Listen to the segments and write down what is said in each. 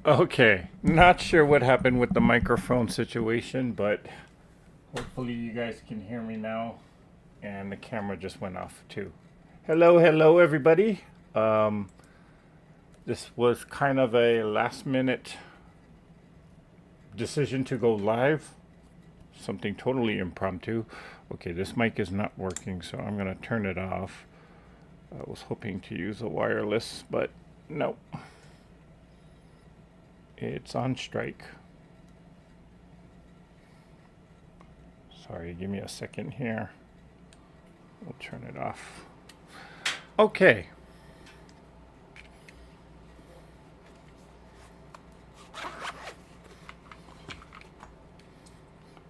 Okay, not sure what happened with the microphone situation, but hopefully you guys can hear me now. And the camera just went off too. Hello, hello, everybody. Um, this was kind of a last minute decision to go live, something totally impromptu. Okay, this mic is not working, so I'm going to turn it off. I was hoping to use a wireless, but no, it's on strike. Sorry, give me a second here. We'll turn it off. Okay.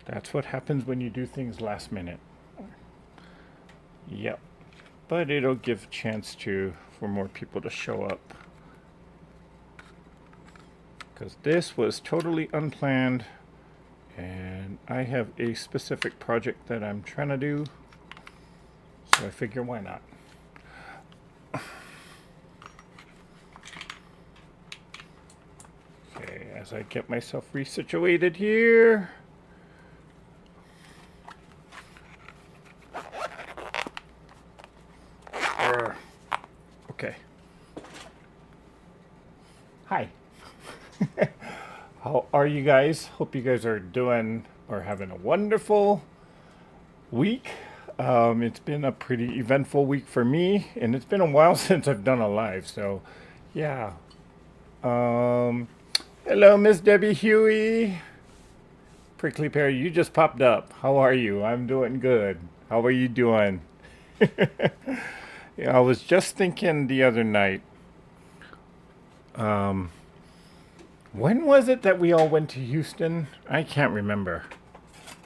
That's what happens when you do things last minute. Yep. But it'll give a chance for more people to show up. Because this was totally unplanned. And I have a specific project that I'm trying to do. So I figure why not. Okay, as I get myself resituated here. Okay. Hi. How are you guys? Hope you guys are doing or having a wonderful week. It's been a pretty eventful week for me, and it's been a while since I've done a live, so yeah. Hello, Miss Debbie Huey. Prickly Pear, you just popped up. How are you? I'm doing good. How are you doing? Yeah, I was just thinking the other night, when was it that we all went to Houston? I can't remember.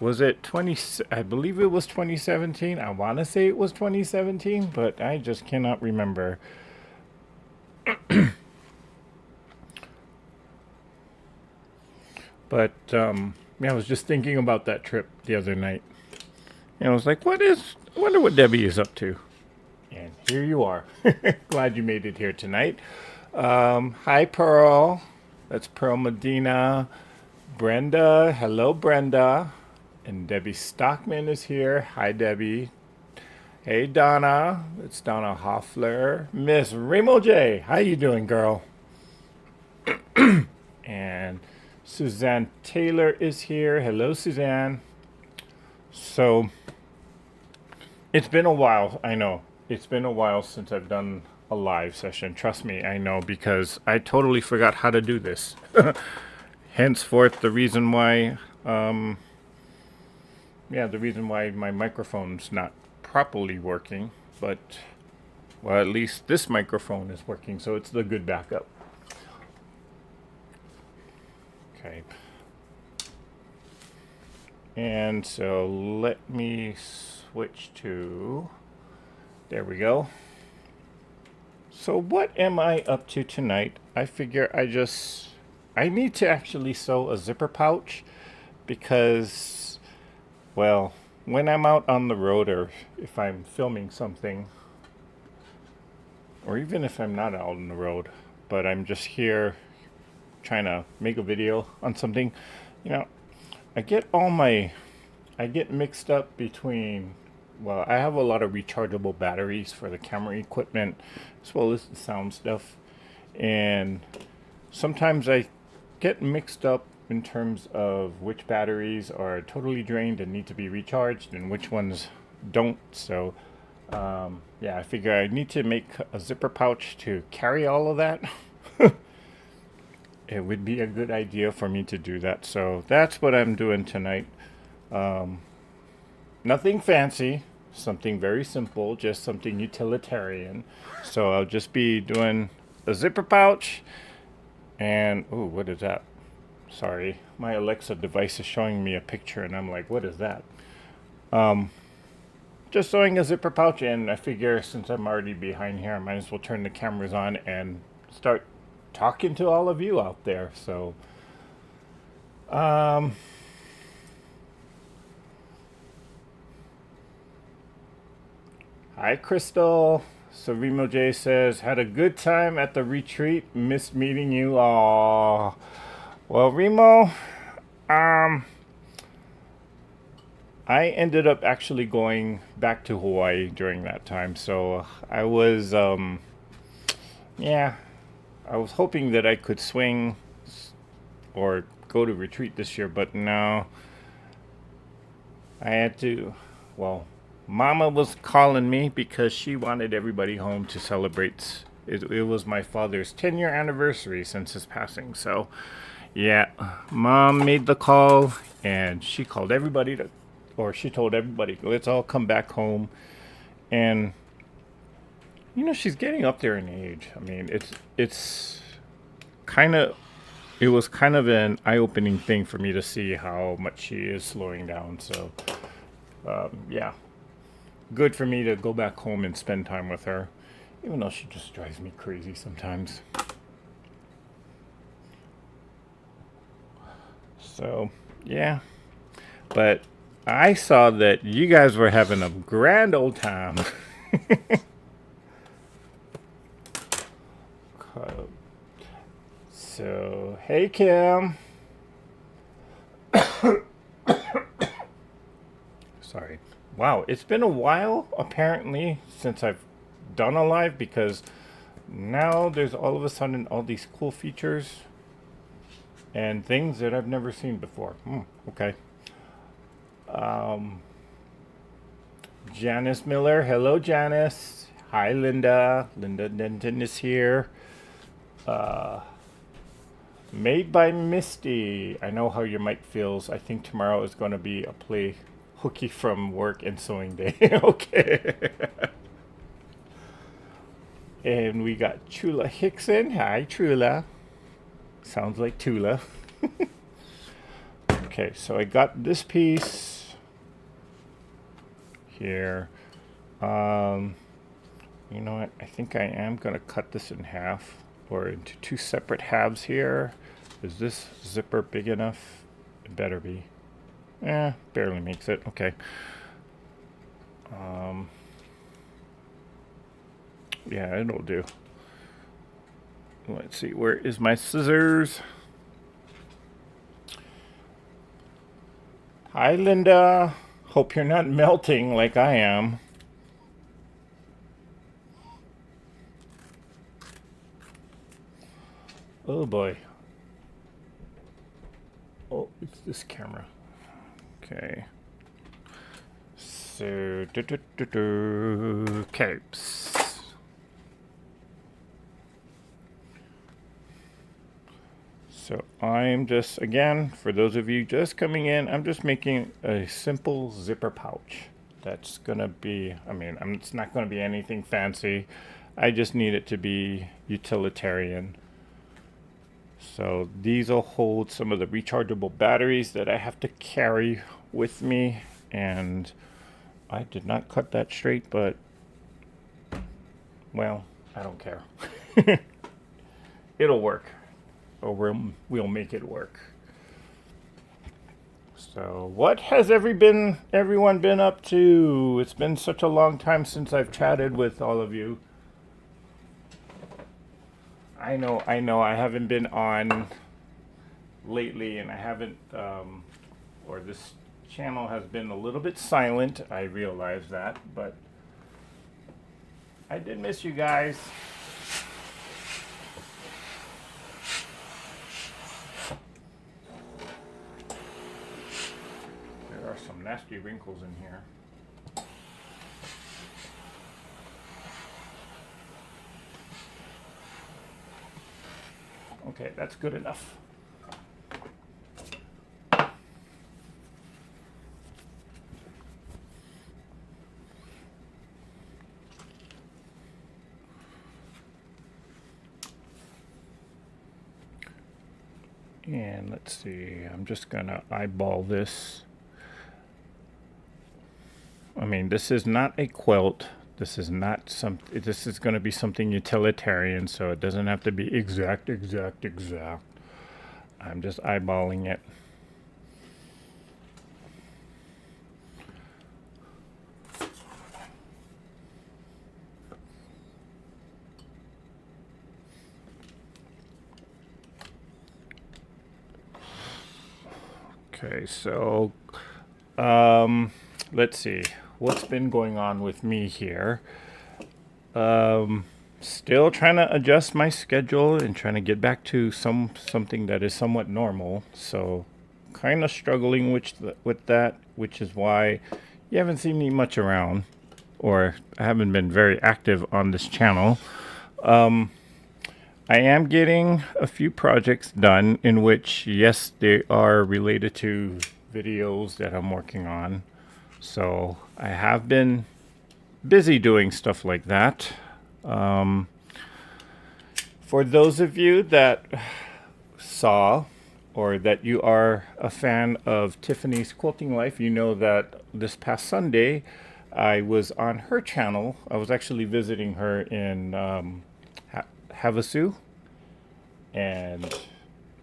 Was it 20? I believe it was 2017. I want to say it was 2017, but I just cannot remember. But yeah, I was just thinking about that trip the other night, and I was like, I wonder what Debbie is up to. And here you are. Glad you made it here tonight. Hi, Pearl. That's Pearl Medina. Brenda. Hello, Brenda. And Debbie Stockman is here. Hi, Debbie. Hey, Donna. It's Donna Hoffler. Miss Remo J. How you doing, girl? And Suzanne Taylor is here. Hello, Suzanne. So, it's been a while. I know. It's been a while since I've done a live session. Trust me, I know, because I totally forgot how to do this. Henceforth, the reason why the reason why my microphone's not properly working, but, well, at least this microphone is working, so it's the good backup. Okay. And so let me switch to, there we go. So what am I up to tonight? I figure I need to actually sew a zipper pouch because, well, when I'm out on the road or if I'm filming something, or even if I'm not out on the road, but I'm just here trying to make a video on something, you know, I get mixed up between, well, I have a lot of rechargeable batteries for the camera equipment as well as the sound stuff. And sometimes I get mixed up in terms of which batteries are totally drained and need to be recharged and which ones don't. So, yeah, I figure I need to make a zipper pouch to carry all of that. It would be a good idea for me to do that. So that's what I'm doing tonight. Nothing fancy, something very simple, just something utilitarian. So I'll just be doing a zipper pouch and, oh, what is that? Sorry, my Alexa device is showing me a picture and I'm like, what is that? Just sewing a zipper pouch, and I figure since I'm already behind here, I might as well turn the cameras on and start talking to all of you out there. So, hi, Crystal. So Remo J says, had a good time at the retreat. Missed meeting you. Aw. Well, Remo, um, I ended up actually going back to Hawaii during that time. So I was, yeah, I was hoping that I could swing or go to retreat this year, but no. I had to, well, Mama was calling me because she wanted everybody home to celebrate. It was my father's 10-year anniversary since his passing. So, yeah, Mom made the call and she called everybody to, or she told everybody, let's all come back home. And, you know, she's getting up there in age. I mean, it's kind of, it was kind of an eye-opening thing for me to see how much she is slowing down. So, yeah, good for me to go back home and spend time with her, even though she just drives me crazy sometimes. So, yeah, but I saw that you guys were having a grand old time. So, hey, Kim. Sorry. Wow, it's been a while, apparently, since I've done a live, because now there's all of a sudden all these cool features and things that I've never seen before. Okay. Janice Miller. Hello, Janice. Hi, Linda. Linda Denton is here. Made by Misty. I know how your mic feels. I think tomorrow is going to be a play hooky from work and sewing day. Okay. And we got Chula Hickson. Hi, Chula. Sounds like Tula. Okay, so I got this piece here. You know what? I think I am going to cut this in half or into two separate halves here. Is this zipper big enough? It better be. Barely makes it. Okay. Yeah, it'll do. Let's see, where is my scissors? Hi, Linda. Hope you're not melting like I am. Oh boy. Oh, it's this camera. Okay. So, capes. So I'm just, again, for those of you just coming in, I'm just making a simple zipper pouch. That's gonna be, I mean, it's not gonna be anything fancy. I just need it to be utilitarian. So these will hold some of the rechargeable batteries that I have to carry with me. And I did not cut that straight, but, well, I don't care. It'll work. Or we'll make it work. So what has everyone been up to? It's been such a long time since I've chatted with all of you. I know, I haven't been on lately, and I haven't, or this channel has been a little bit silent. I realize that, but I did miss you guys. There are some nasty wrinkles in here. Okay, that's good enough. And let's see, I'm just gonna eyeball this. I mean, this is not a quilt. This is not some, this is gonna be something utilitarian, so it doesn't have to be exact. I'm just eyeballing it. Okay, so let's see what's been going on with me here. Still trying to adjust my schedule and trying to get back to something that is somewhat normal. So kind of struggling with that, which is why you haven't seen me much around, or I haven't been very active on this channel. I am getting a few projects done in which, yes, they are related to videos that I'm working on. So I have been busy doing stuff like that. For those of you that saw or that you are a fan of Tiffany's Quilting Life, you know that this past Sunday I was on her channel. I was actually visiting her in Havasu, and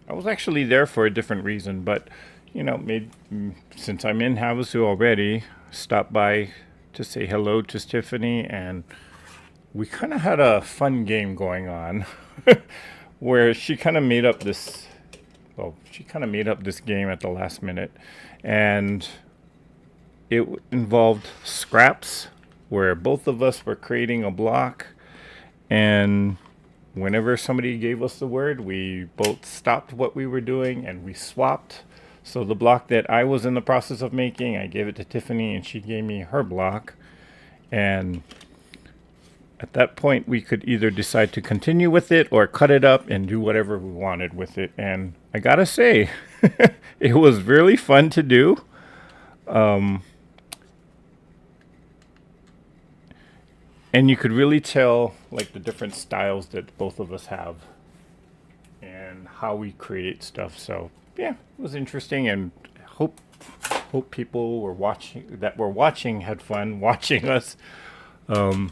I was actually there for a different reason, but you know, since I'm in Havasu already, stopped by to say hello to Tiffany, and we kind of had a fun game going on where she kind of made up this, well, she kind of made up this game at the last minute, and it involved scraps where both of us were creating a block, and whenever somebody gave us the word, we both stopped what we were doing and we swapped. So the block that I was in the process of making, I gave it to Tiffany and she gave me her block. And at that point, we could either decide to continue with it or cut it up and do whatever we wanted with it. And I gotta say, it was really fun to do. And you could really tell like the different styles that both of us have and how we create stuff. So yeah, it was interesting, and hope people were watching had fun watching us. It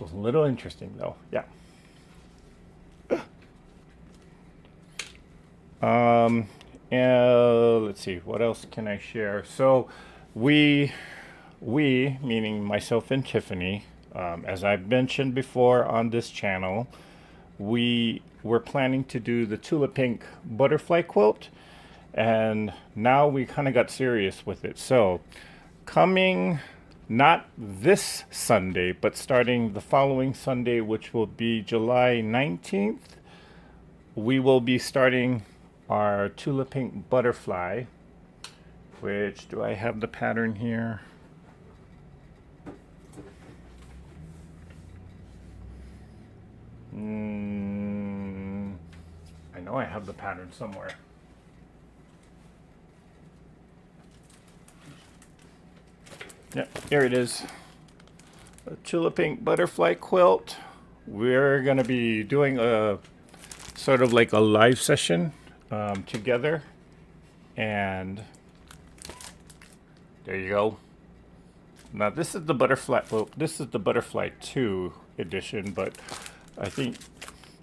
was a little interesting though. Yeah. And let's see, what else can I share? So we meaning myself and Tiffany, as I've mentioned before on this channel, we were planning to do the Tulip Pink butterfly quilt, and now we kind of got serious with it. So coming not this Sunday, but starting the following Sunday, which will be July 19th, we will be starting our Tulip Pink butterfly, which, do I have the pattern here? I know I have the pattern somewhere. Yep, here it is. A Tulip Pink butterfly quilt. We're going to be doing a sort of like a live session together. And there you go. Now this is the butterfly, well, this is the butterfly 2 edition, but I think,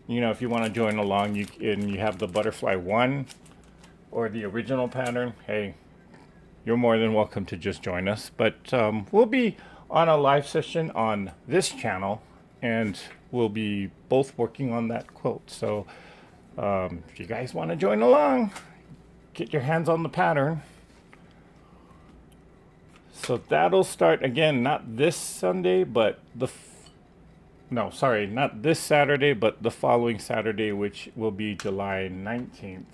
you know, if you want to join along, you have the butterfly 1 or the original pattern, hey, you're more than welcome to just join us. But we'll be on a live session on this channel, and we'll be both working on that quilt. So if you guys want to join along, get your hands on the pattern. So that'll start again, not this Sunday, but not this Saturday, but the following Saturday, which will be July 19th.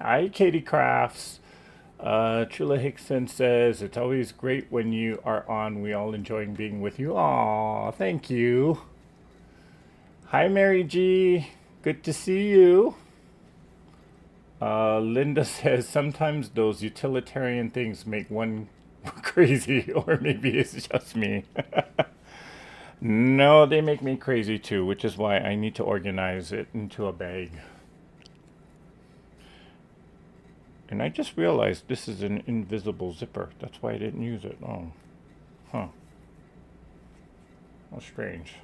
Hi, Katie Crafts. Trula Hickson says, it's always great when you are on. We all enjoying being with you. Aw, thank you. Hi, Mary G. Good to see you. Linda says, sometimes those utilitarian things make one crazy, or maybe it's just me. No, they make me crazy too, which is why I need to organize it into a bag. And I just realized this is an invisible zipper. That's why I didn't use it. Oh, huh. How strange.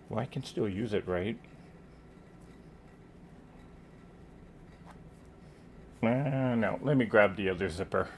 Well, I can still use it, right? No, let me grab the other zipper.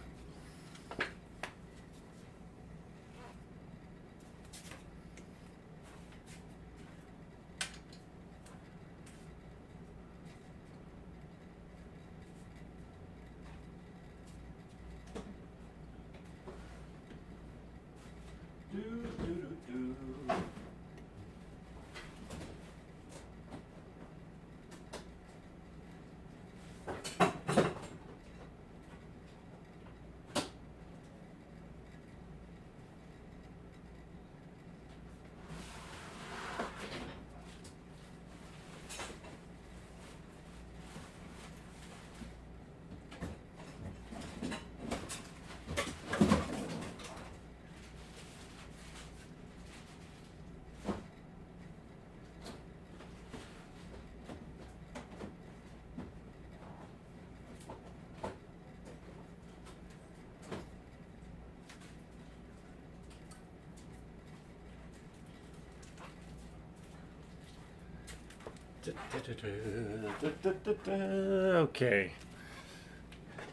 Okay,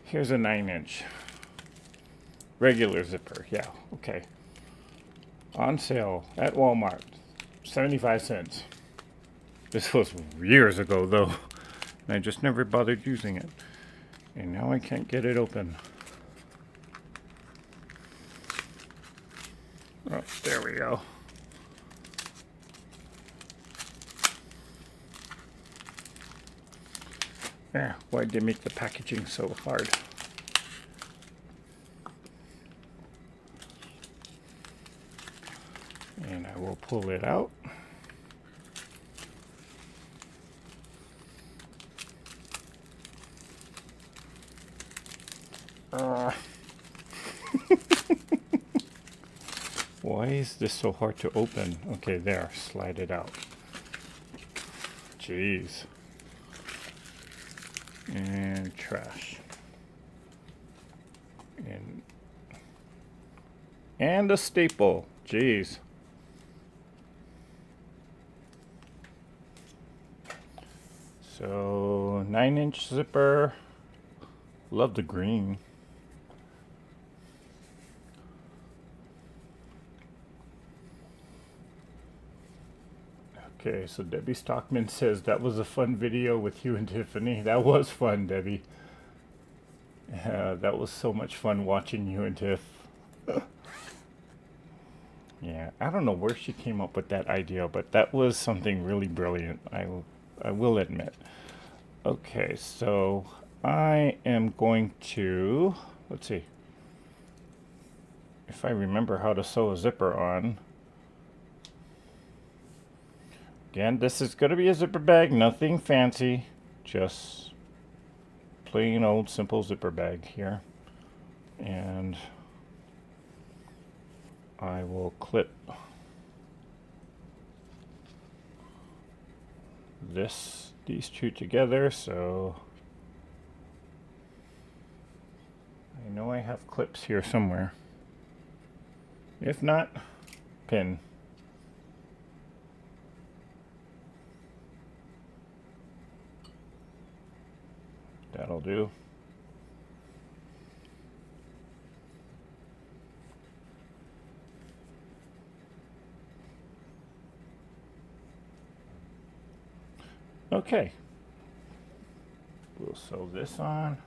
here's a 9-inch regular zipper. Yeah, okay, on sale at Walmart, 75 cents. This was years ago though, and I just never bothered using it, and now I can't get it open. Oh, there we go. Yeah, why'd they make the packaging so hard? And I will pull it out. Why is this so hard to open? Okay, there, slide it out. Jeez. And trash. And a staple. Jeez. So 9-inch zipper. Love the green. Okay, so Debbie Stockman says that was a fun video with you and Tiffany. That was fun, Debbie. That was so much fun watching you and Tiff. Yeah, I don't know where she came up with that idea, but that was something really brilliant, I will admit. Okay, so I am going to, let's see, if I remember how to sew a zipper on. Again, this is going to be a zipper bag, nothing fancy, just plain old simple zipper bag here. And I will clip these two together, so I know I have clips here somewhere. If not, pin. That'll do. Okay. We'll sew this on.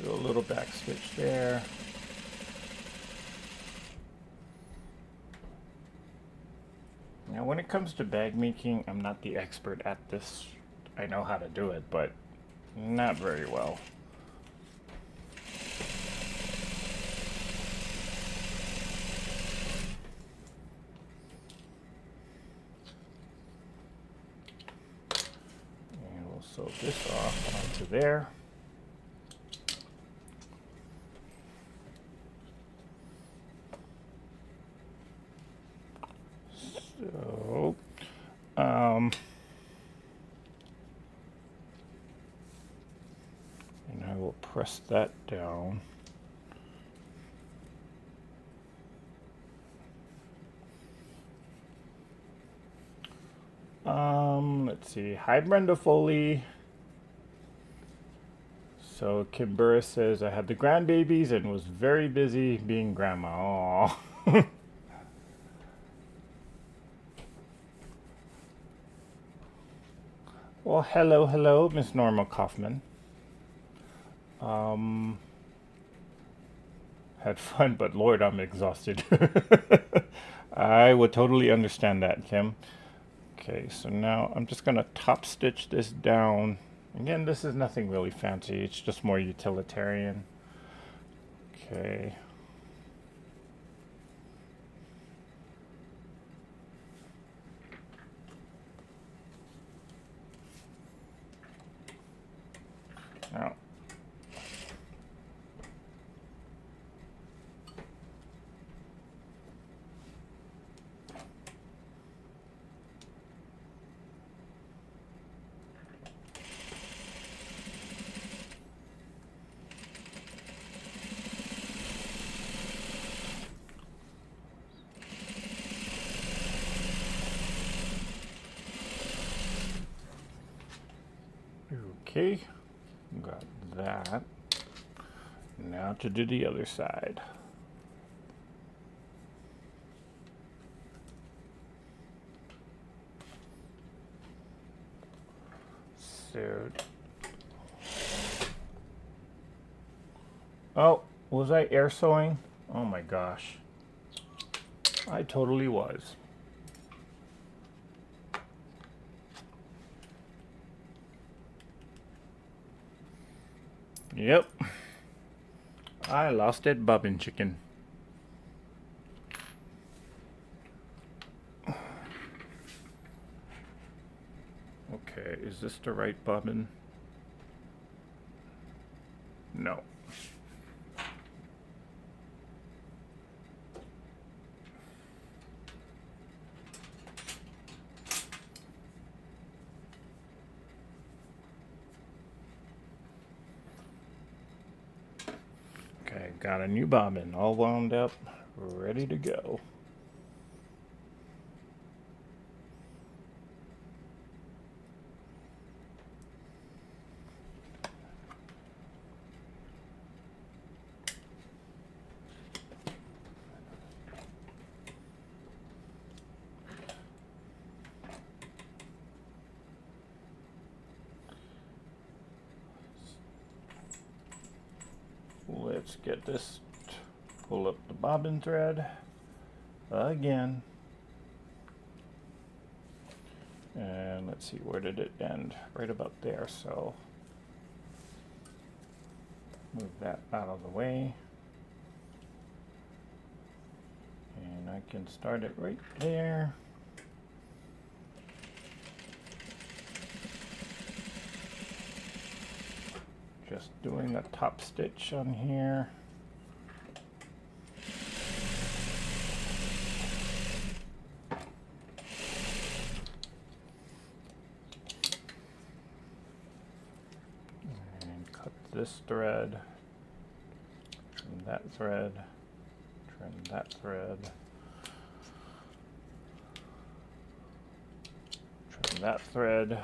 Do a little back stitch there. Now when it comes to bag making, I'm not the expert at this. I know how to do it, but not very well. And we'll sew this off onto there. So, and I will press that down. Let's see. Hi, Brenda Foley. So Kim Burris says, I had the grandbabies and was very busy being grandma. Aww. Well, hello, Miss Norma Kaufman. Had fun, but Lord, I'm exhausted. I would totally understand that, Kim. Okay, so now I'm just gonna top stitch this down. Again, this is nothing really fancy. It's just more utilitarian. Okay. Now, okay, got that. Now to do the other side. So, oh, was I air sewing? Oh my gosh. I totally was. Yep. I lost that bobbin chicken. Okay, is this the right bobbin? No. Okay, got a new bobbin, all wound up, ready to go. Let's get this, pull up the bobbin thread again. And let's see, where did it end? Right about there, so move that out of the way. And I can start it right there. Just doing a top stitch on here. And cut this thread, trim that thread, trim that thread, trim that thread.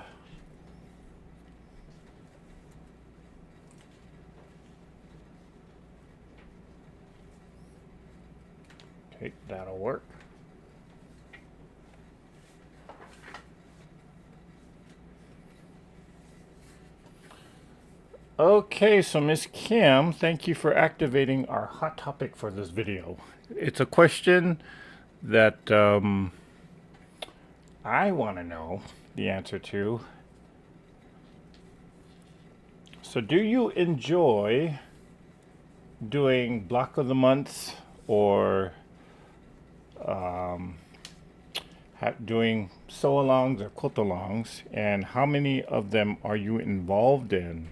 Okay, that'll work. Okay, so Miss Kim, thank you for activating our hot topic for this video. It's a question that I want to know the answer to. So do you enjoy doing block of the month or doing sew-alongs or quilt-alongs, and how many of them are you involved in?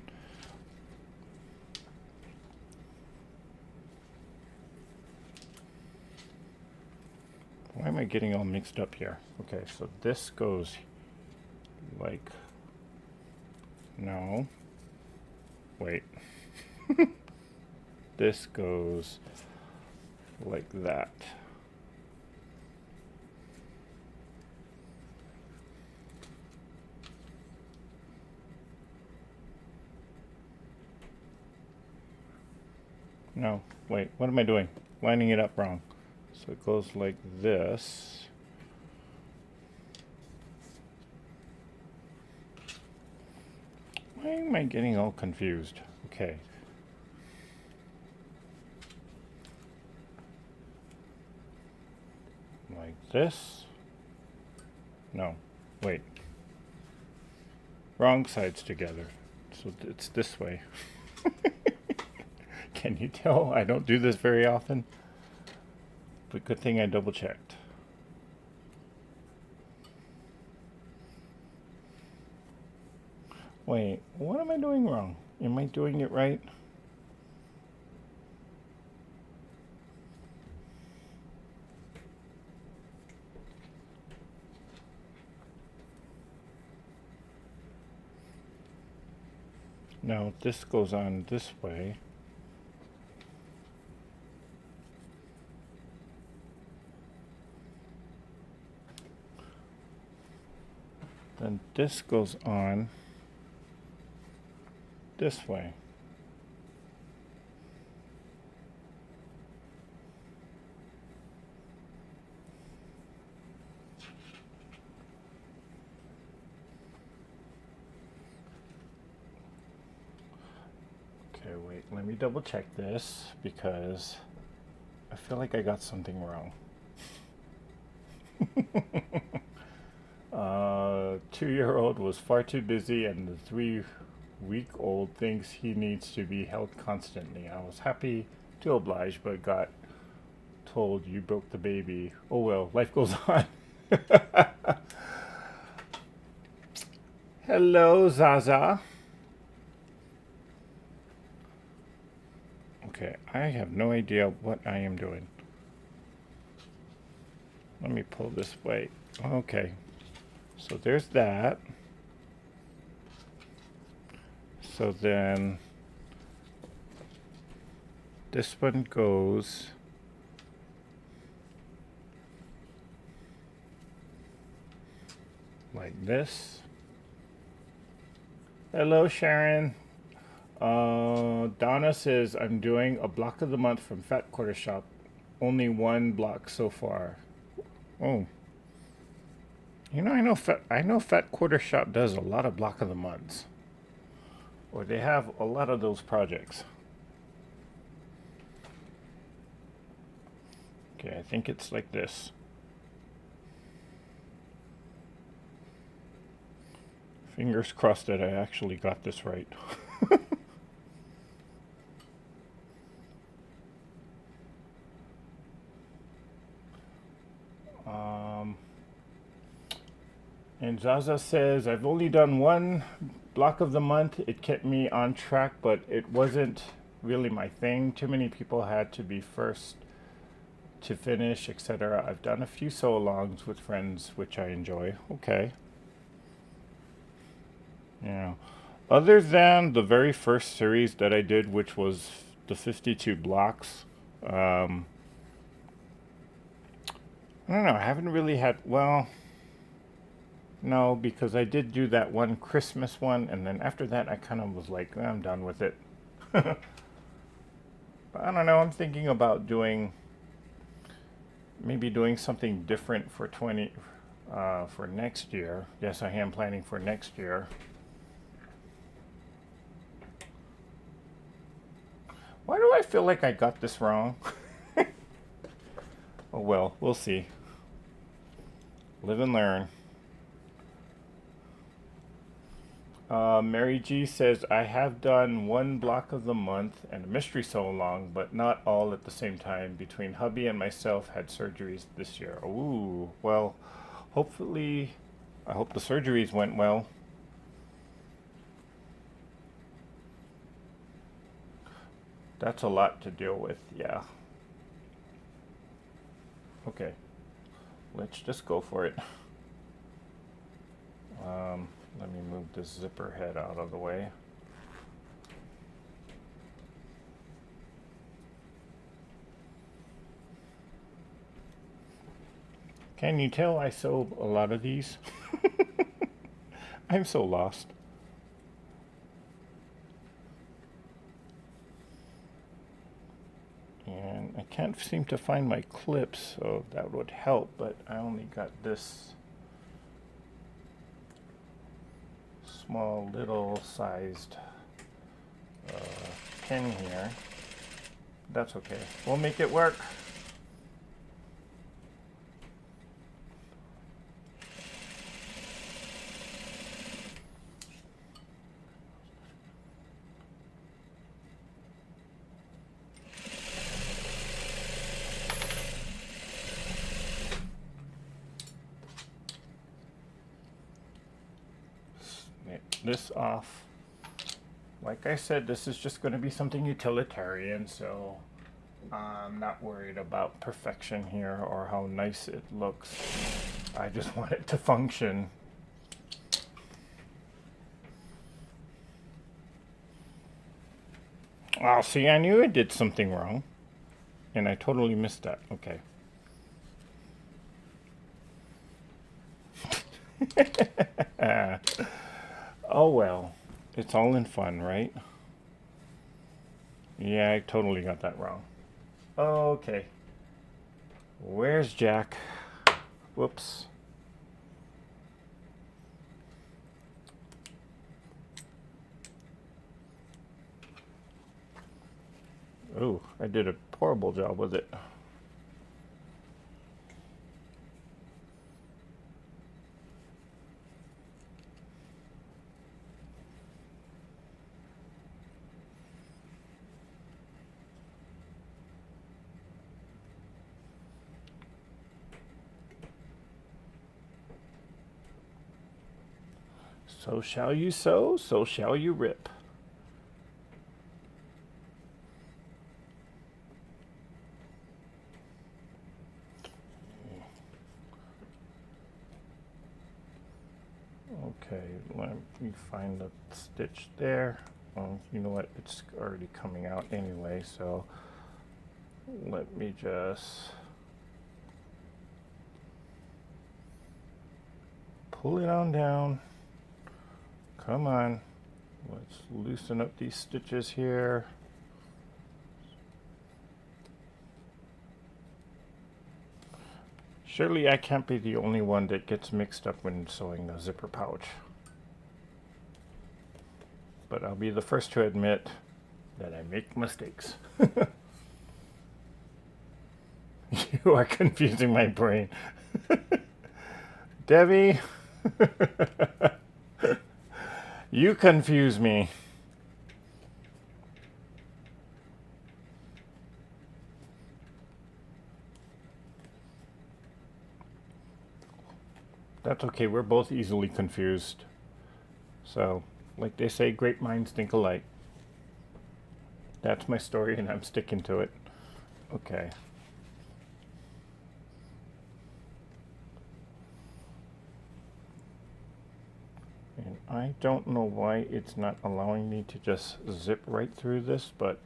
Why am I getting all mixed up here? Okay, so this goes like, no, wait. This goes like that. No, wait, what am I doing? Lining it up wrong. So it goes like this. Why am I getting all confused? Okay. Like this. No, wait. Wrong sides together. So it's this way. Can you tell I don't do this very often? But good thing I double checked. Wait, what am I doing wrong? Am I doing it right? No, this goes on this way. Then this goes on this way. Okay, wait, let me double check this because I feel like I got something wrong. 2-year-old was far too busy and the 3-week-old thinks he needs to be held constantly. I was happy to oblige, but got told you broke the baby. Oh well, life goes on. Hello, Zaza. Okay, I have no idea what I am doing. Let me pull this way. Okay, so there's that. So then this one goes like this. Hello, Sharon. Donna says, I'm doing a block of the month from Fat Quarter Shop. Only one block so far. Oh. You know, I know Fat Quarter Shop does a lot of block of the months. Or they have a lot of those projects. Okay, I think it's like this. Fingers crossed that I actually got this right. And Zaza says, I've only done one block of the month. It kept me on track, but it wasn't really my thing. Too many people had to be first to finish, etc. I've done a few sew-alongs with friends, which I enjoy. Okay. Yeah. Other than the very first series that I did, which was the 52 blocks, I don't know. I haven't really had, well, no, because I did do that one Christmas one, and then after that, I kind of was like, I'm done with it. But I don't know. I'm thinking about maybe doing something different for for next year. Yes, I am planning for next year. Why do I feel like I got this wrong? Oh well, we'll see. Live and learn. Mary G says, I have done one block of the month and a mystery sew along, but not all at the same time. Between hubby and myself had surgeries this year. Ooh, well, hopefully, I hope the surgeries went well. That's a lot to deal with, yeah. Okay, let's just go for it. Let me move this zipper head out of the way. Can you tell I sew a lot of these? I'm so lost. can't seem to find my clips, so that would help, but I only got this small little sized pin here. That's okay. We'll make it work. This off. Like I said, this is just going to be something utilitarian, so I'm not worried about perfection here or how nice it looks. I just want it to function. Oh, see, I knew I did something wrong, and I totally missed that. Okay. Oh well, it's all in fun, right? Yeah, I totally got that wrong. Okay. Where's Jack? Whoops. Oh, I did a horrible job with it. So shall you sow, so shall you rip. Okay, let me find the stitch there. Well, you know what, it's already coming out anyway, so let me just pull it on down. Come on, let's loosen up these stitches here. Surely I can't be the only one that gets mixed up when sewing the zipper pouch. But I'll be the first to admit that I make mistakes. You are confusing my brain. Debbie, you confuse me. That's okay, we're both easily confused. So, like they say, great minds think alike. That's my story and I'm sticking to it. Okay. And I don't know why it's not allowing me to just zip right through this, but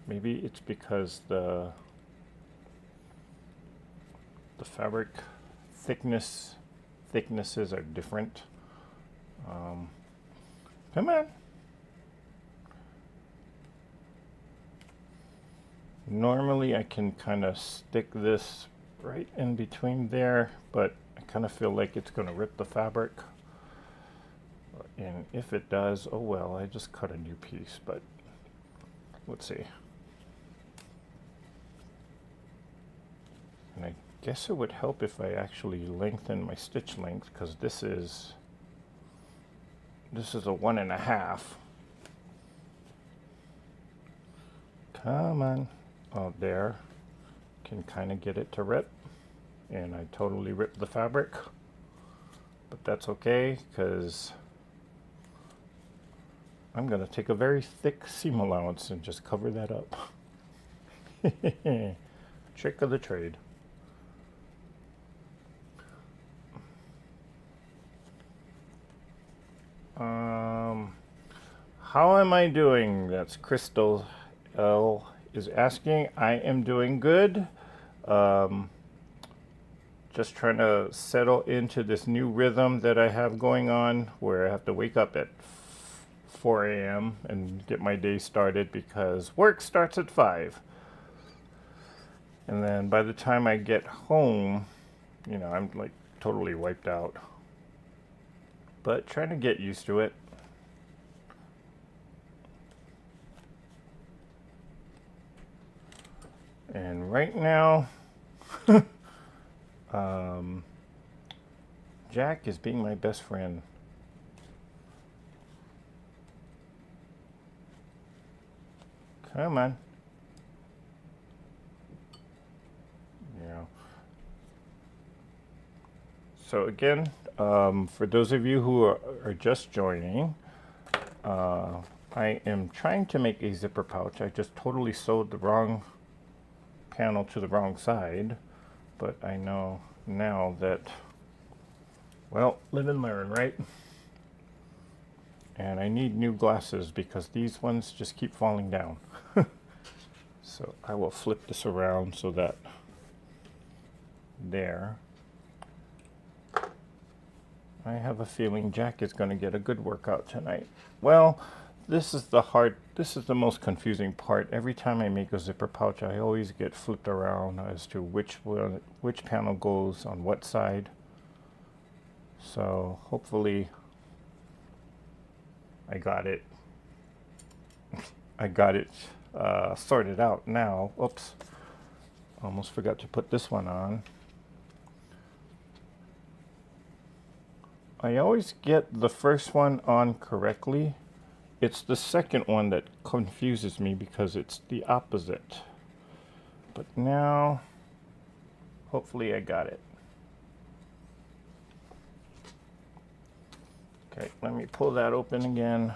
maybe it's because the fabric thicknesses are different. Come on. Normally I can kind of stick this right in between there, but I kind of feel like it's going to rip the fabric. And if it does, oh well, I just cut a new piece, but let's see. And I guess it would help if I actually lengthen my stitch length, because this is a 1.5. Come on. Oh, there. Can kind of get it to rip. And I totally ripped the fabric. But that's okay, because I'm going to take a very thick seam allowance and just cover that up. Trick of the trade. How am I doing? That's Crystal L is asking. I am doing good. Just trying to settle into this new rhythm that I have going on, where I have to wake up at 4 a.m. and get my day started because work starts at 5. And then by the time I get home, you know, I'm like totally wiped out. But trying to get used to it. And right now, Jack is being my best friend. Come on. Yeah. So again, for those of you who are just joining, I am trying to make a zipper pouch. I just totally sewed the wrong panel to the wrong side, but I know now that, well, live and learn, right? And I need new glasses because these ones just keep falling down. So I will flip this around so that there. I have a feeling Jack is going to get a good workout tonight. Well, this is the most confusing part. Every time I make a zipper pouch, I always get flipped around as to which panel goes on what side. So hopefully I got it. Sorted out now. Oops. Almost forgot to put this one on. I always get the first one on correctly. It's the second one that confuses me because it's the opposite. But now, hopefully I got it. Okay, let me pull that open again.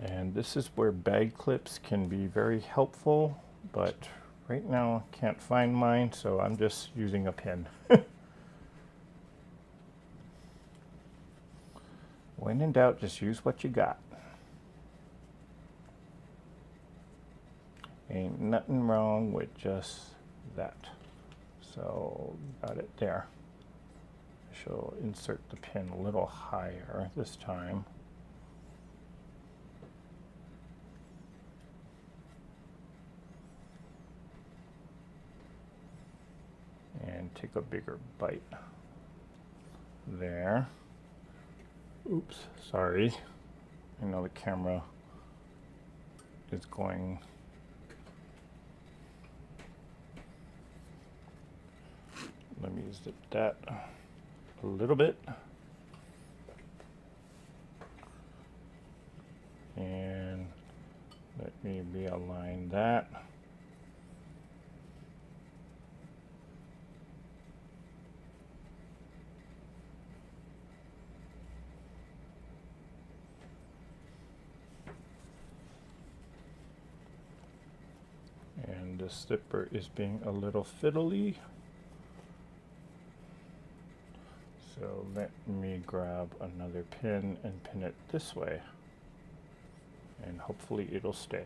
And this is where bag clips can be very helpful, but right now I can't find mine, so I'm just using a pin. When in doubt, just use what you got. Ain't nothing wrong with just that. So, got it there. I shall insert the pin a little higher this time. And take a bigger bite there. Oops, sorry. I know the camera is going. Let me zip that a little bit. And let me realign that. And the zipper is being a little fiddly. So let me grab another pin and pin it this way. And hopefully it'll stay.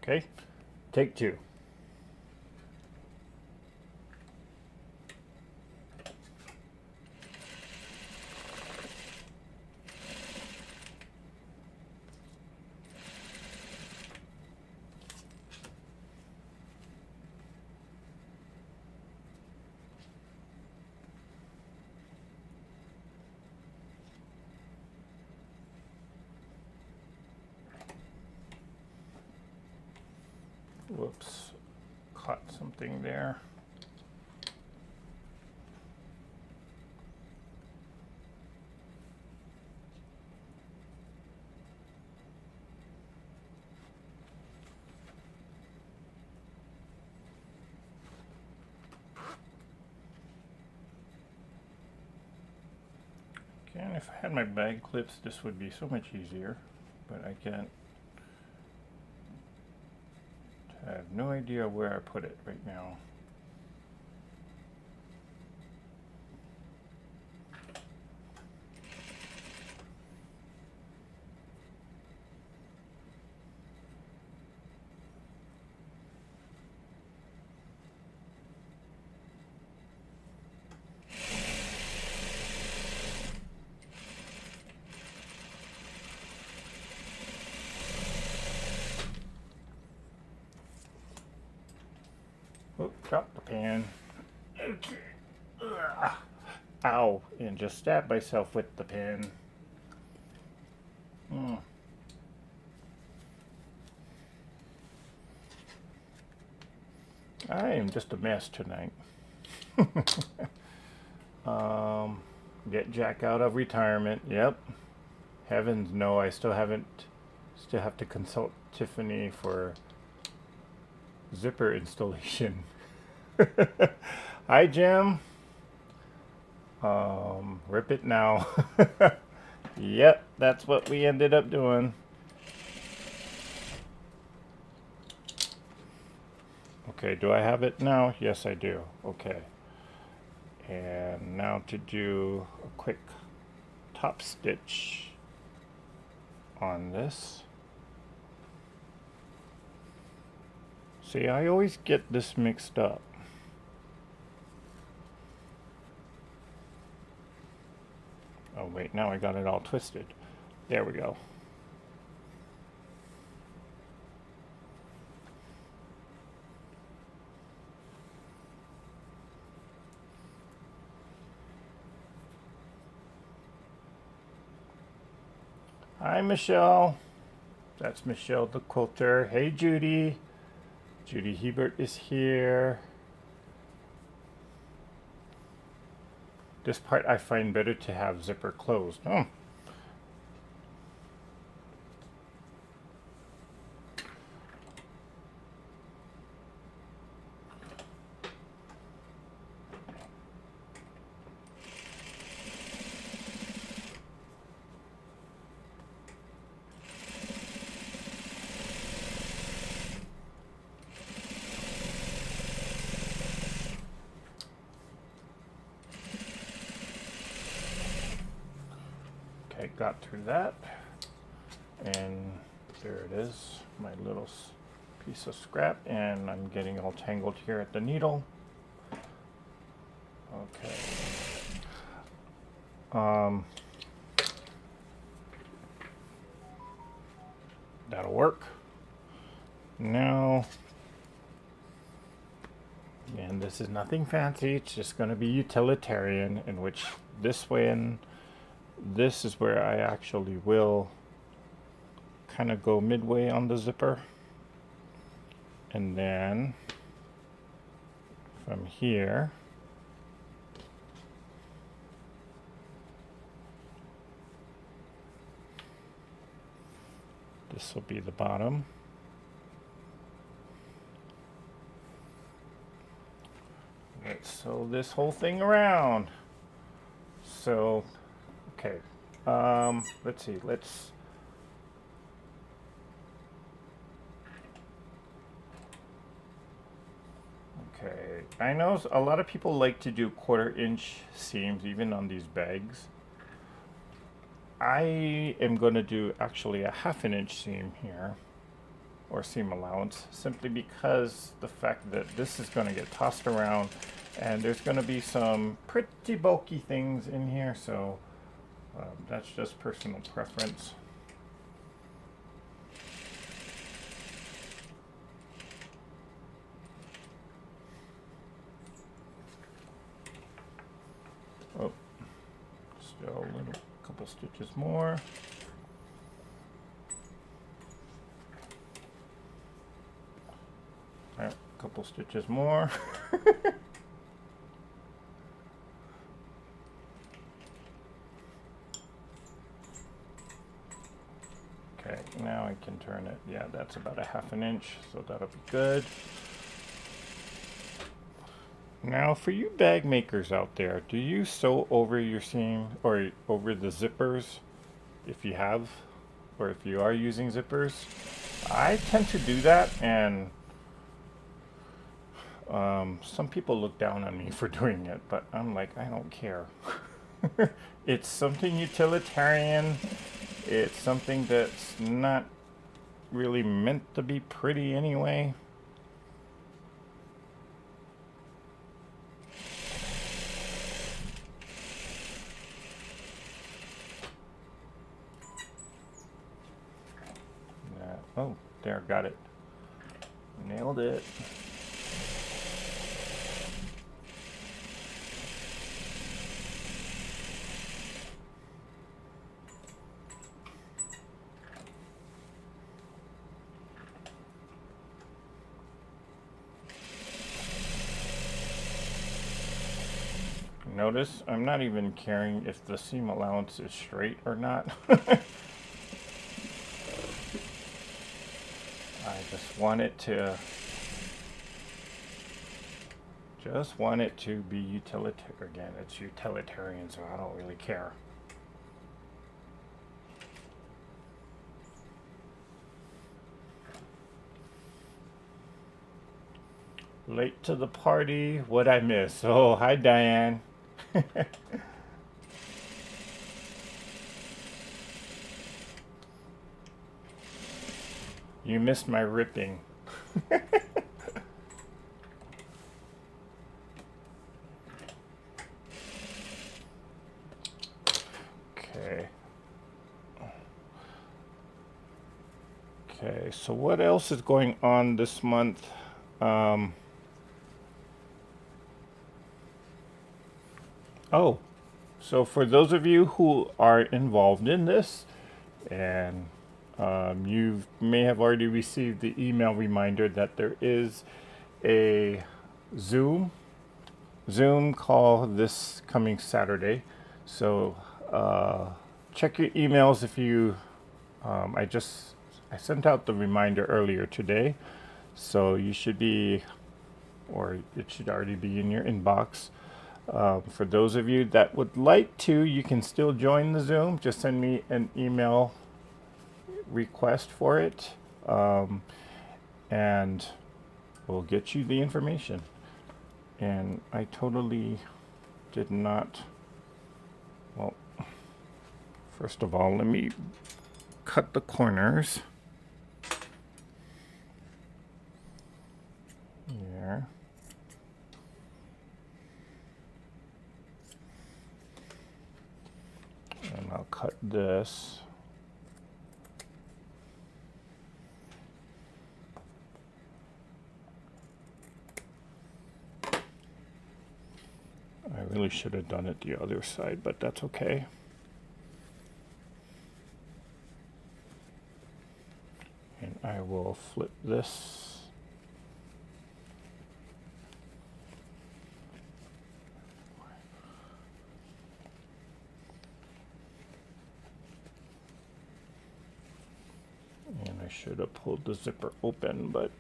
Okay, take two. Whoops, caught something there. Okay, and if I had my bag clips, this would be so much easier, but I can't. I have no idea where I put it right now. Drop the pen. Okay. Ugh. Ow, and just stab myself with the pen. I am just a mess tonight. Get Jack out of retirement. Yep. Heavens no, I still have to consult Tiffany for zipper installation. Hi Jim. Rip it now. Yep, that's what we ended up doing. Okay, do I have it now? Yes, I do. Okay. And now to do a quick top stitch on this. See, I always get this mixed up. Oh wait, now I got it all twisted. There we go. Hi Michelle. That's Michelle the quilter. Hey Judy. Judy Hebert is here. This part I find better to have zipper closed. Oh. Okay, got through that, and there it is, my little piece of scrap, and I'm getting all tangled here at the needle. Okay. That'll work. Now, and this is nothing fancy, it's just going to be utilitarian, in which this way and this is where I actually will kind of go midway on the zipper, and then from here this will be the bottom. Let's sew this whole thing around. So okay, let's see, okay, I know a lot of people like to do 1/4 inch seams even on these bags. I am going to do actually a 1/2 inch seam here, or seam allowance, simply because the fact that this is going to get tossed around and there's going to be some pretty bulky things in here, so that's just personal preference. Oh, still a little, couple stitches more. Right, couple stitches more. Okay, now I can turn it. Yeah, that's about a 1/2 inch, so that'll be good. Now for you bag makers out there, do you sew over your seam or over the zippers if you have, or if you are using zippers? I tend to do that, and some people look down on me for doing it, but I'm like, I don't care. It's something utilitarian. It's something that's not really meant to be pretty anyway. Oh, there, got it. Nailed it. notice, I'm not even caring if the seam allowance is straight or not. I just want it to be utilitarian. Again, it's utilitarian, so I don't really care. Late to the party, what'd I miss? Oh, hi Diane. You missed my ripping. Okay. Okay, so what else is going on this month? Oh, so for those of you who are involved in this, and you may have already received the email reminder that there is a Zoom call this coming Saturday. So check your emails if you. I sent out the reminder earlier today, so you should be, or it should already be in your inbox. For those of you that would like to, you can still join the Zoom. Just send me an email request for it, and we'll get you the information. And I totally did not, well, first of all, let me cut the corners here. And I'll cut this. I really should have done it the other side, but that's okay. And I will flip this. And I should have pulled the zipper open, but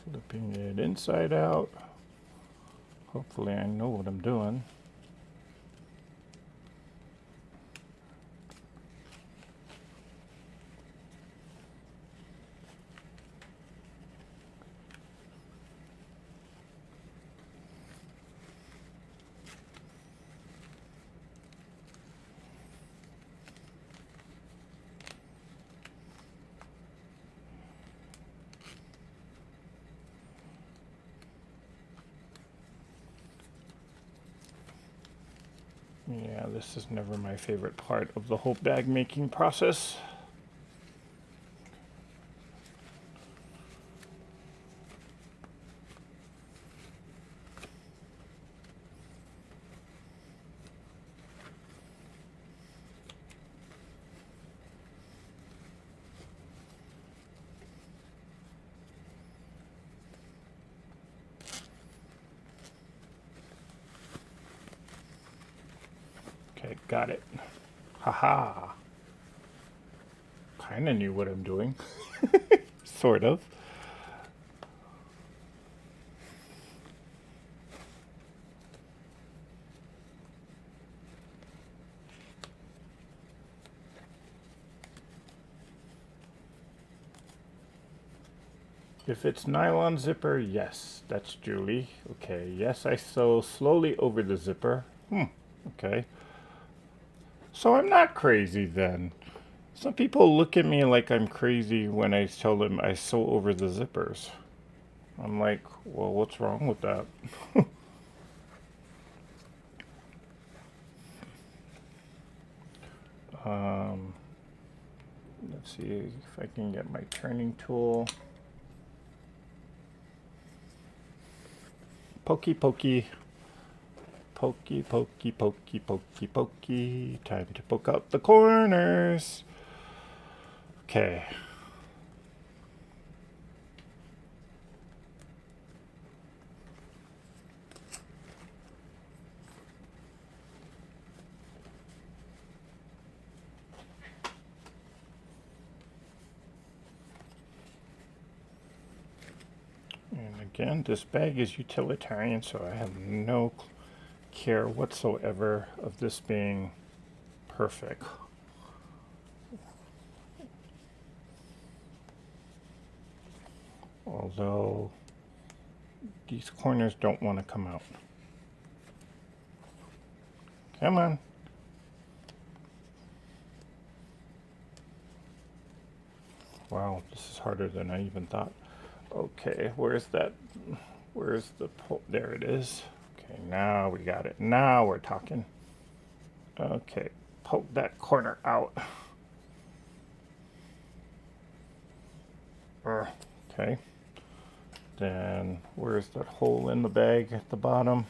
flipping it inside out. Hopefully I know what I'm doing. Yeah, this is never my favorite part of the whole bag making process. Okay, got it. Haha. Kinda knew what I'm doing. Sort of. If it's nylon zipper, yes, that's Julie. Okay, yes, I sew slowly over the zipper. Okay. So I'm not crazy then. Some people look at me like I'm crazy when I tell them I sew over the zippers. I'm like, well, what's wrong with that? Let's see if I can get my turning tool. Pokey pokey. Pokey, pokey, pokey, pokey, pokey. Time to poke out the corners. Okay. And again, this bag is utilitarian, so I have no care whatsoever of this being perfect. Although these corners don't want to come out. Come on. Wow, this is harder than I even thought. Okay, where's that? Where's the there it is. Okay, now we got it. Now we're talking. Okay, poke that corner out. Okay. Then where's that hole in the bag at the bottom?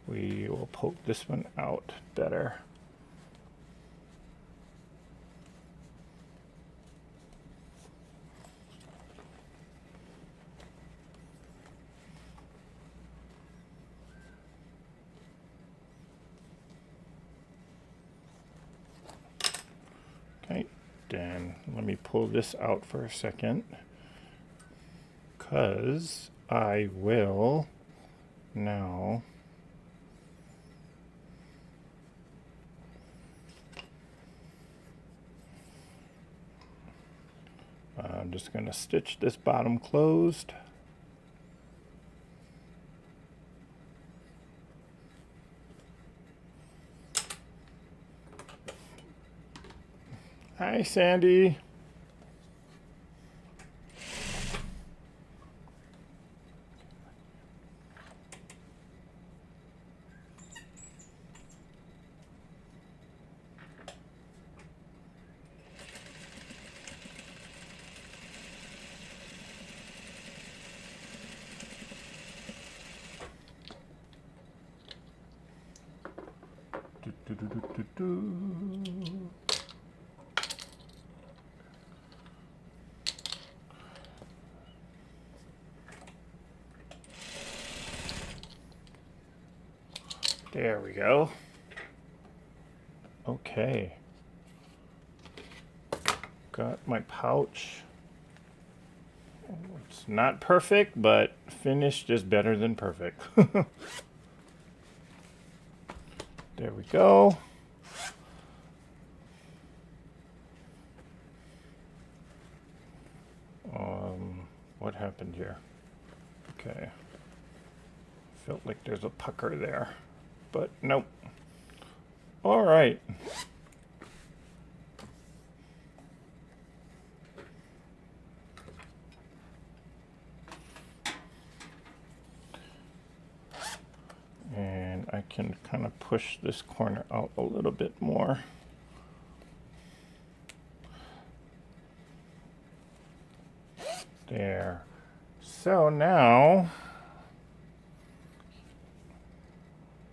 We will poke this one out better. Okay, then let me pull this out for a second, because I will now I'm just going to stitch this bottom closed. Hi, Sandy. Do, do, do, do, do. There we go. Okay. Got my pouch. It's not perfect, but finished is better than perfect. There we go. What happened here? Okay. Felt like there's a pucker there, but nope. All right. And I can kind of push this corner out a little bit more. There. So now,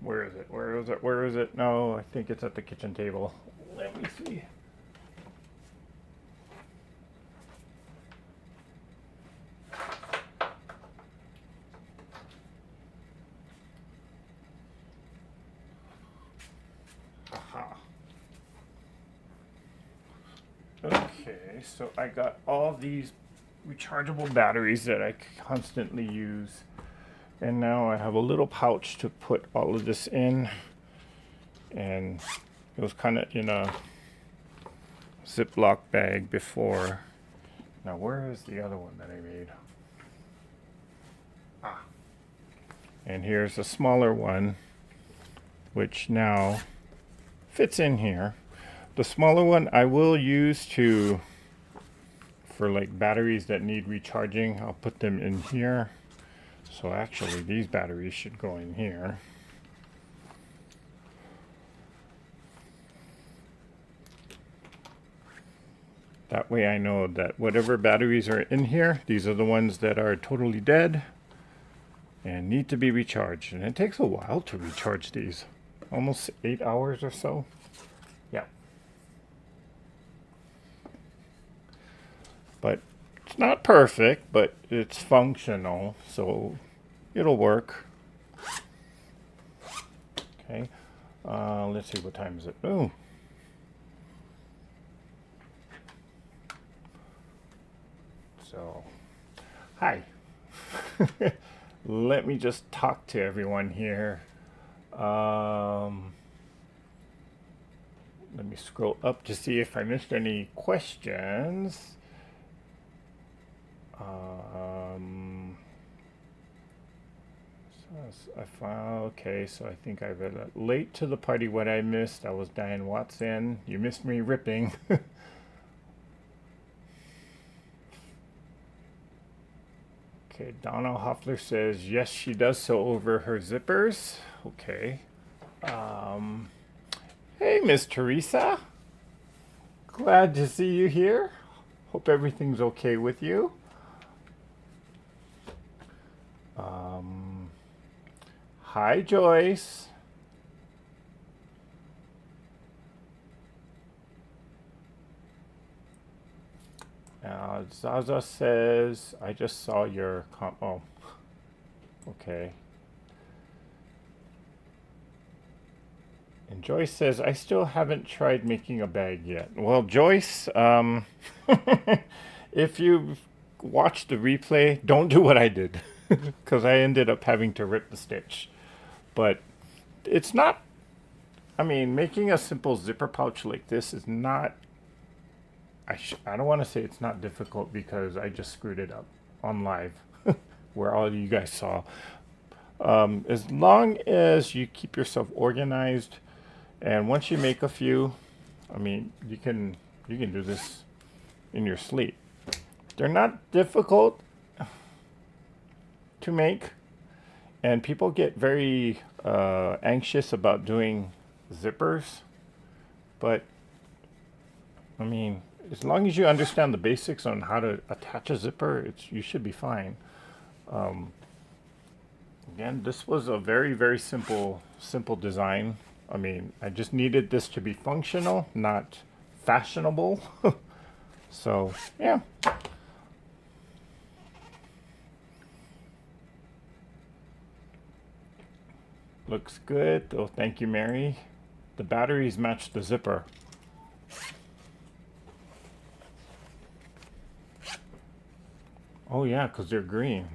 where is it? Where is it? Where is it? No, I think it's at the kitchen table. Let me see. Aha. Okay, so I got all these rechargeable batteries that I constantly use, and now I have a little pouch to put all of this in, and it was kind of in a Ziploc bag before. Now where is the other one that I made? Ah, and here's a smaller one which now fits in here. The smaller one I will use for like batteries that need recharging. I'll put them in here. So actually these batteries should go in here. That way I know that whatever batteries are in here, these are the ones that are totally dead. and need to be recharged. And it takes a while to recharge these, almost 8 hours or so. Yeah. But it's not perfect, but it's functional, so it'll work. Okay. Let's see, what time is it? Oh. So, hi. Let me just talk to everyone here. Let me scroll up to see if I missed any questions. I found, okay, so I think I read it. Late to the party, what I missed. I was Diane Watson. You missed me ripping. Okay, Donna Hoffler says, yes, she does so over her zippers. Okay. Hey, Miss Teresa. Glad to see you here. Hope everything's okay with you. Hi, Joyce. Zaza says, I just saw your oh, okay. And Joyce says, I still haven't tried making a bag yet. Well, Joyce, if you watch the replay, don't do what I did, because I ended up having to rip the stitch. But it's not, I mean, making a simple zipper pouch like this is not, I don't want to say it's not difficult, because I just screwed it up on live, where all you guys saw. As long as you keep yourself organized, and once you make a few, I mean, you can do this in your sleep. They're not difficult to make, and people get very anxious about doing zippers, but I mean, as long as you understand the basics on how to attach a zipper, you should be fine. Again, this was a very, very simple design. I mean, I just needed this to be functional, not fashionable. So, yeah. Looks good. Oh, thank you, Mary. The batteries match the zipper. Oh, yeah, because they're green.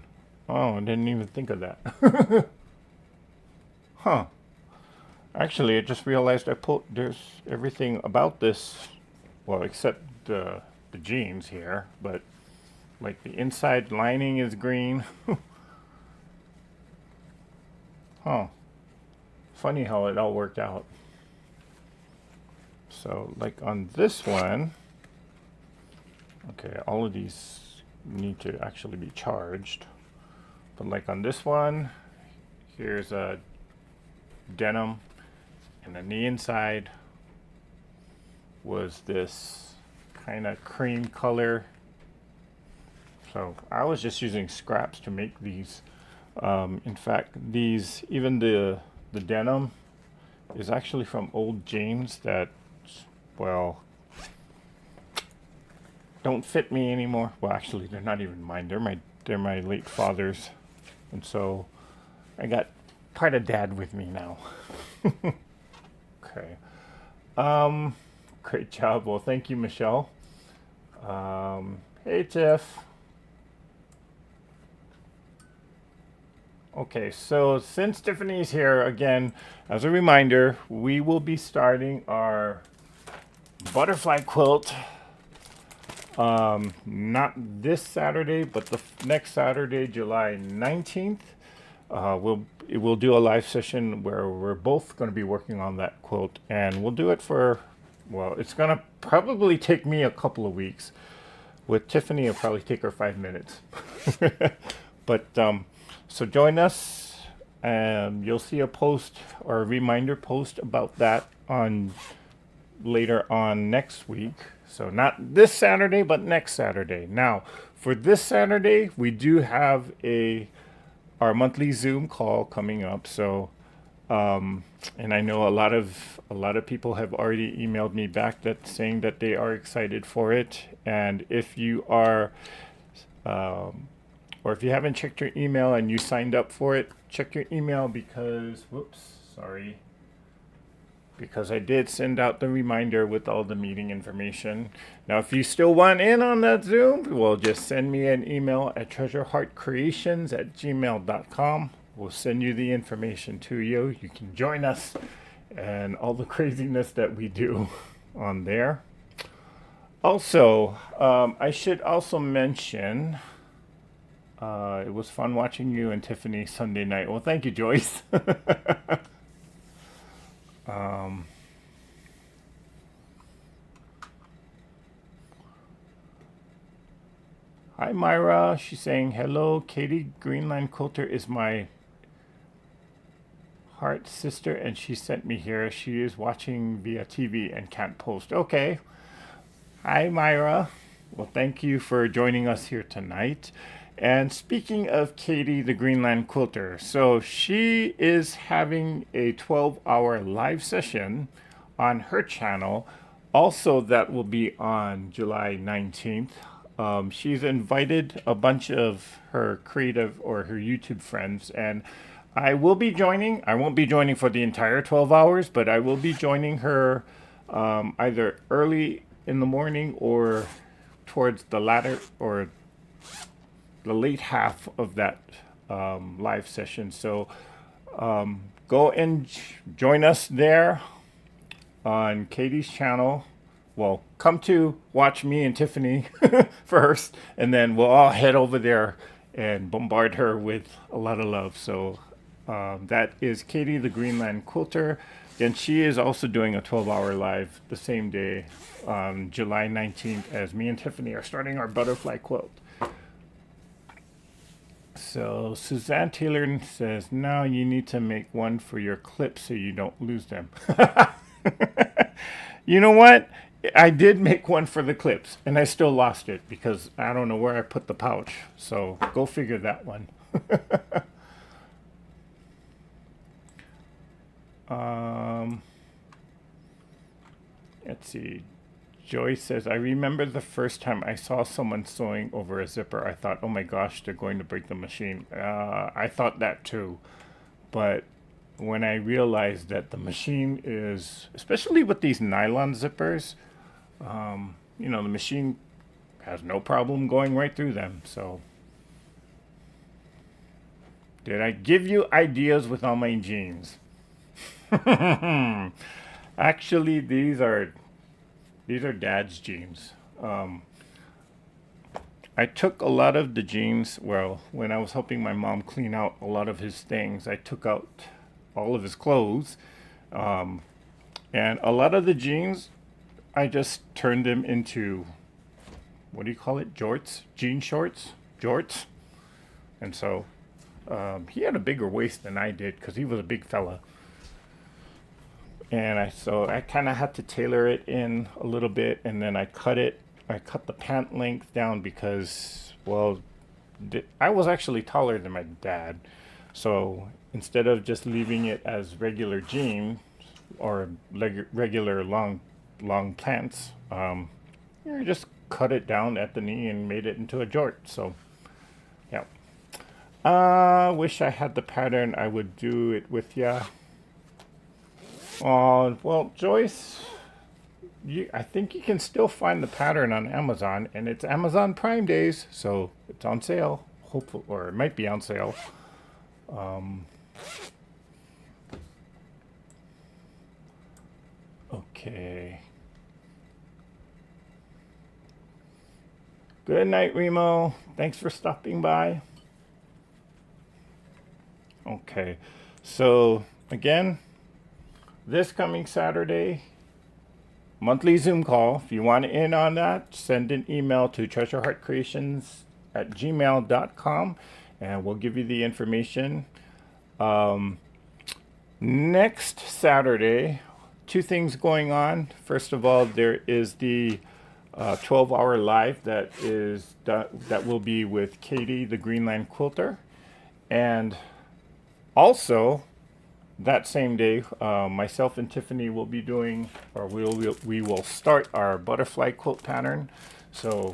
Oh, I didn't even think of that. Huh. Actually, I just realized there's everything about this, well, except the jeans here, but like the inside lining is green. Huh. Funny how it all worked out. So, like on this one, okay, all of these need to actually be charged. But like on this one, here's a denim, and then the inside was this kind of cream color. So I was just using scraps to make these. In fact, even the denim is actually from old jeans that, well, don't fit me anymore. Well, actually, they're not even mine. They're my late father's, and so I got part of Dad with me now. Okay. Great job. Well, thank you, Michelle. Hey, Tiff. Okay, so since Tiffany's here again, as a reminder, we will be starting our butterfly quilt. Not this Saturday, but the next Saturday, July 19th. We'll do a live session where we're both going to be working on that quilt, and we'll do it for, well, it's going to probably take me a couple of weeks. With Tiffany, it'll probably take her 5 minutes. But so join us, and you'll see a post or a reminder post about that on later on next week. So not this Saturday, but next Saturday. Now, for this Saturday, we do have a our monthly Zoom call coming up. So, and I know a lot of people have already emailed me back that saying that they are excited for it. And if you are, or if you haven't checked your email and you signed up for it, check your email because, whoops, sorry, because I did send out the reminder with all the meeting information. Now, if you still want in on that Zoom, well, just send me an email at treasureheartcreations@gmail.com. We'll send you the information to you. You can join us and all the craziness that we do on there. Also, I should also mention, it was fun watching you and Tiffany Sunday night. Well, thank you, Joyce. Hi, Myra. She's saying, hello, Katie. Greenland Quilter is my heart sister, and she sent me here. She is watching via TV and can't post. Okay. Hi, Myra. Well, thank you for joining us here tonight. And speaking of Katie, the Greenland Quilter, so she is having a 12-hour live session on her channel. Also, that will be on July 19th. She's invited a bunch of her creative or her YouTube friends, and I will be joining. I won't be joining for the entire 12 hours, but I will be joining her either early in the morning or towards the latter or the late half of that live session. So go and join us there on Katie's channel. Well, come to watch me and Tiffany first, and then we'll all head over there and bombard her with a lot of love. So that is Katie, the Greenland Quilter. And she is also doing a 12-hour live the same day on July 19th as me and Tiffany are starting our butterfly quilt. So Suzanne Taylor says, now you need to make one for your clips so you don't lose them. You know what? I did make one for the clips, and I still lost it because I don't know where I put the pouch. So go figure that one. Let's see. Joyce says, I remember the first time I saw someone sewing over a zipper, I thought, oh my gosh, they're going to break the machine. I thought that too. But when I realized that the machine is, especially with these nylon zippers, you know, the machine has no problem going right through them. So did I give you ideas with all my jeans? Actually, these are Dad's jeans. I took a lot of the jeans, well, when I was helping my mom clean out a lot of his things, I took out all of his clothes. And a lot of the jeans, I just turned them into, what do you call it? Jorts? Jean shorts? Jorts? And so he had a bigger waist than I did because he was a big fella. And I kind of had to tailor it in a little bit, and then I cut the pant length down because, well, I was actually taller than my dad. So instead of just leaving it as regular jeans or regular long pants, you just cut it down at the knee and made it into a jort. So yeah, wish I had the pattern. I would do it with ya. Well, Joyce, I think you can still find the pattern on Amazon, and it's Amazon Prime Days, so it's on sale. Hopefully, or it might be on sale. Okay. Good night, Remo. Thanks for stopping by. Okay, so again, this coming Saturday, monthly Zoom call. If you want in on that, send an email to treasureheartcreations@gmail.com and we'll give you the information. Next Saturday, two things going on. First of all, there is the 12-hour live that will be with Katie, the Greenland Quilter. And also, that same day, myself and Tiffany will be doing, or we will start our butterfly quilt pattern. So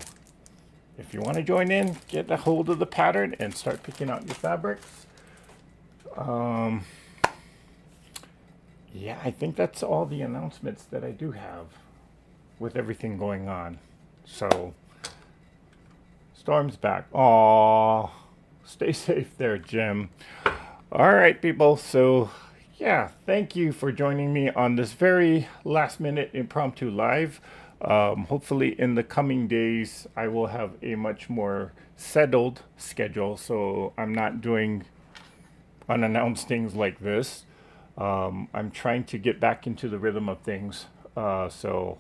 if you want to join in, get a hold of the pattern and start picking out your fabrics. Yeah, I think that's all the announcements that I do have with everything going on. So, Storm's back. Aww. Stay safe there, Jim. All right, people. So, yeah, thank you for joining me on this very last minute impromptu live. Hopefully, in the coming days, I will have a much more settled schedule. So, I'm not doing unannounced things like this. I'm trying to get back into the rhythm of things, so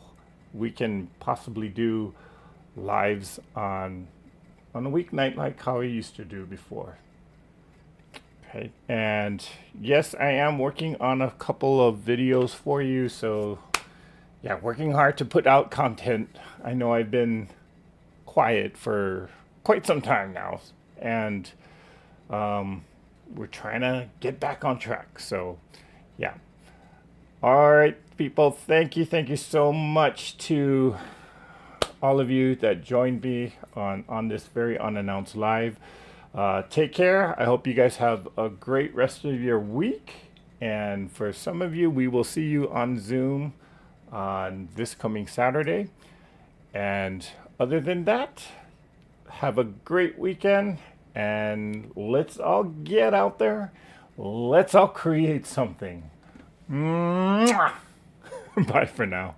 we can possibly do lives on a weeknight like how I used to do before. Okay, and yes, I am working on a couple of videos for you, so yeah, working hard to put out content. I know I've been quiet for quite some time now, and we're trying to get back on track. So, yeah. All right, people. Thank you so much to all of you that joined me on this very unannounced live. Take care. I hope you guys have a great rest of your week. And for some of you, we will see you on Zoom on this coming Saturday. And other than that, have a great weekend. And let's all get out there. Let's all create something. Mwah! Bye for now.